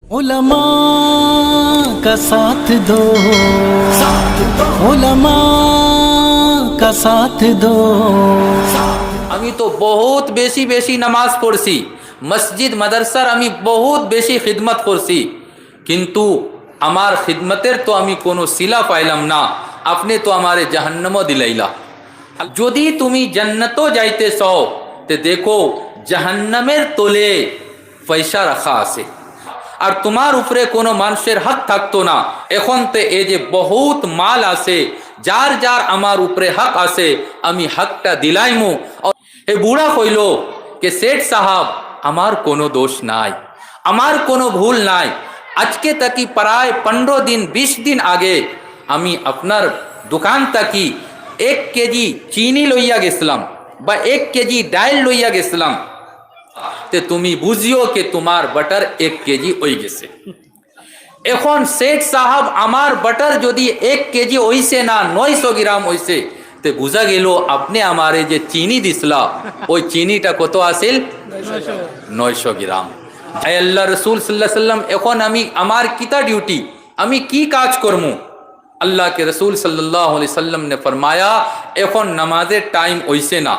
उलमा का साथ दो, उलमा का साथ दो। আমি তো বহুত বেশি বেশি নামাজ পড়ছি, মসজিদ মাদ্রাসার আমি বহুত বেশি খিদমত করছি, কিন্তু আমার খিদমতের তো আমি কোনো সিলা পাইলাম না। আপনি তো আমারে জাহান্নামও দিলাইলা। যদি তুমি জান্নাতও যাইতে চাও তে দেখো জাহান্নামের তলে পয়সা রাখা আছে, আর তোমার উপরে কোনো মানুষের হক থাকতো না। এখন তো এই যে বহুত মাল আছে, যার যার আমার উপরে হক আছে আমি হকটা দিলাইমু। এ বুড়া কইল কে সেठ সাহাব আমার কোনো দোষ নাই, আমার কোনো ভুল নাই। আজকে তাকি প্রায় 15 দিন 20 দিন আগে আমি আপনার দোকান তাকি 1 কেজি চিনি লইয়া গেছিলাম বা 1 কেজি ডাইল লইয়া গেছিলাম, তে তুমি বুঝিও কে তোমার বাটার 1 কেজি হয়ে গেছে। এখন সেठ সাহাব আমার বাটার যদি 1 কেজি হইছে না 900 গ্রাম হইছে, তে বুঝা গেল আপনি আমারে যে চিনি দিছলা ওই চিনিটা কত আসিল? 900 গ্রাম। আল্লাহ রসুল সাল্লাল্লাহু আলাইহি সাল্লাম, এখন আমি আমার কিতা ডিউটি, আমি কি কাজ করমু? আল্লাহ के रसूल सल्लल्लाहु अलैहि वसल्लम ने फरमाया এখন নামাজের টাইম হইছে না,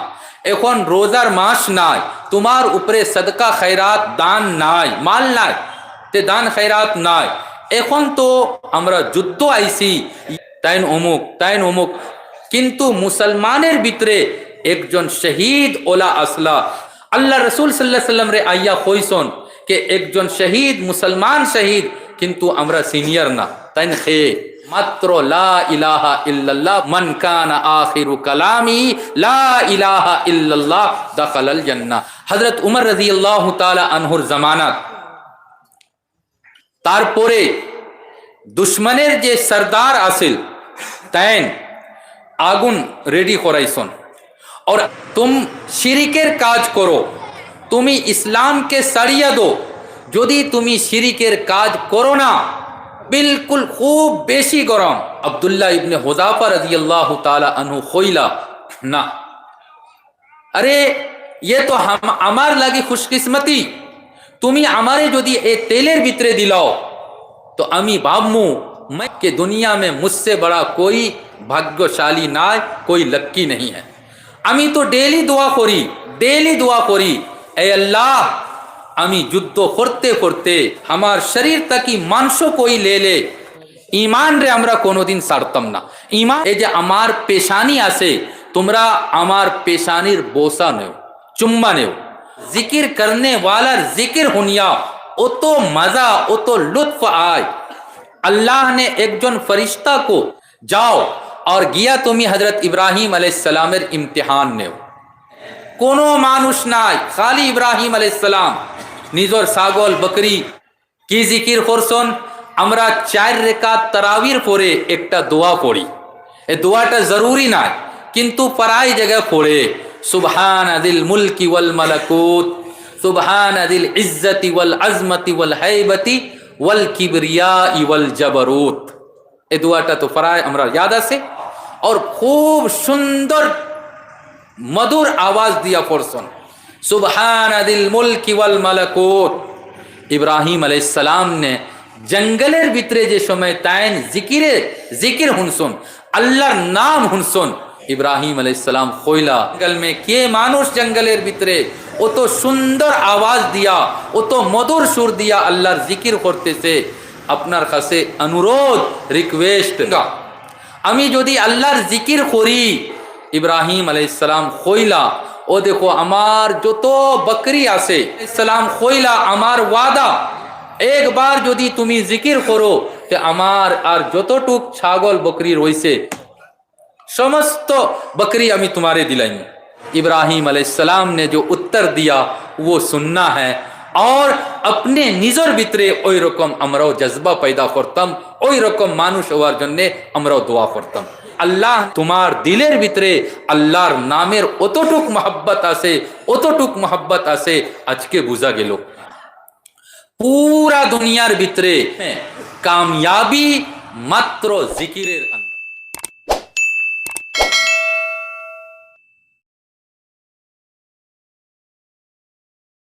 এখন রোজার মাস নাই, তোমার উপরে সদকা খৈরাত দান নাই, মাল নাই, তে দান খৈরাত নাই। এখন তো আমরা যুদ্ধ আইছি, তাইন অমুক তাইন অমুক, কিন্তু মুসলমানের ভিতরে একজন শহীদ ওলা আসলা। আল্লাহ রসুল সাল্লাল্লাহু আলাইহি সাল্লাম রে আইয়া কইছন কে একজন শহীদ মুসলমান শহীদ, কিন্তু আমরা সিনিয়র না, তাইন খে মাত্র লা ইলাহা ইল্লাল্লাহ মান কানা আখিরু কালামি লা ইলাহা ইল্লাল্লাহ দাখালাল জান্নাহ। হযরত উমর রাদিয়াল্লাহু তাআলা আনহুর জামানাত, তারপরে দুশ্মনের যে সরদার আসিল তাইন আগুন রেডি করাইছন, और तुम শিরিকের কাজ করো, তুমি ইসলামকে সারিয়া দো। যদি তুমি শিরিকের কাজ করো না, बिल्कुल खूब बेशी गरम। अब्दुल्ला इब्ने हुज़ाफा रज़ियल्लाहु ताला अन्हु खोइला ना, अरे ये तो हम आमार लागी खुशकिस्मती, तुमी आमारे जोदी ए तेलेर भितरे दिलाओ तो आमी भाबमु मैं के दुनिया में मुझसे बड़ा कोई भाग्यशाली ना, कोई लक्की नहीं है। आमी तो डेली दुआ करी ए अल्लाह, আমি যুদ্ধ করতে করতে আমার শরীর তাকি মাংস কই লে ইমান রে আমরা কোনোদিন ছাড়তাম না। ইমান এই যে আমার পেশানি আছে, তোমরা আমার পেশানির বোসা নেও, চুম্মা নেও। জিকির করনে ওয়ালার জিকির হুনিয়া অত মজা অত লুৎফ আয়। আল্লাহ ने একজন ফরিস্তা को যাও और গিয়া তুমি হযরত ইব্রাহিম আলাইহিস সালামের ইমতিহান নেও। কোনো মানুষ নাই, খালি ইব্রাহিম আলাইহিস সালাম নিজর ছাগল বকরি কি জিকির করছন। আমরা 4 রাকাত তারাবির পরে একটা দোয়া পড়ি, এই দোয়াটা জরুরি না কিন্তু প্রায় জায়গায় পড়ে, সুবহান দিল মুলকি ওয়াল মালাকুত, সুবহান দিল ইজ্জতি ওয়াল আজমতি ওয়াল হাইবতি ওয়াল কিবরিয়া ওয়াল জাবরুত। এই দোয়াটা তো প্রায় আমরা याद আছে, और खूब সুন্দর मधुर आवाज दिया पढ़सन, सुबहान दिल मुल्क वल मलकुत। इब्राहिम अलैहिस्सलाम ने जंगलेर भितरे जे समय तायन जिकिर हुनसन, अल्लाहर नाम हुनसन। इब्राहिम अलैहिस्सलाम खोइला जंगल में के मानुष जंगलेर भितरे ओ तो सुंदर आवाज दिया, ओ तो मधुर सुर दिया, अल्लाहर जिकिर करतेছে। আপনার কাছে অনুরোধ রিকোয়েস্ট, আমি যদি আল্লাহর জিকির করি, ইব্রাহিম আলাইহিস সালাম কইলা ও দেখো আমার যত বকরি আছে, সালাম কইলা আমার ওয়াদা একবার যদি তুমি জিকির করো তে আমার আর যতটুক ছাগল বকরি রইছে সমস্ত बकरी আমি तुम्हारे दिलाएंगे। इब्राहिम अलैहिस्सलाम ने जो उत्तर दिया वो सुनना है, और अपने निजर भितरे ওই রকম আমরাও জজবা पैदा করতাম, ওই রকম মানুষ হওয়ার জন্য আমরাও দোয়া করতাম। আল্লাহ তোমার দিলের ভিতরে আল্লাহর নামের অতটুক মোহাব্বত আছে আজকে বুঝা গেল। পুরা দুনিয়ার ভিতরে কাময়াবি মাত্র জিকিরের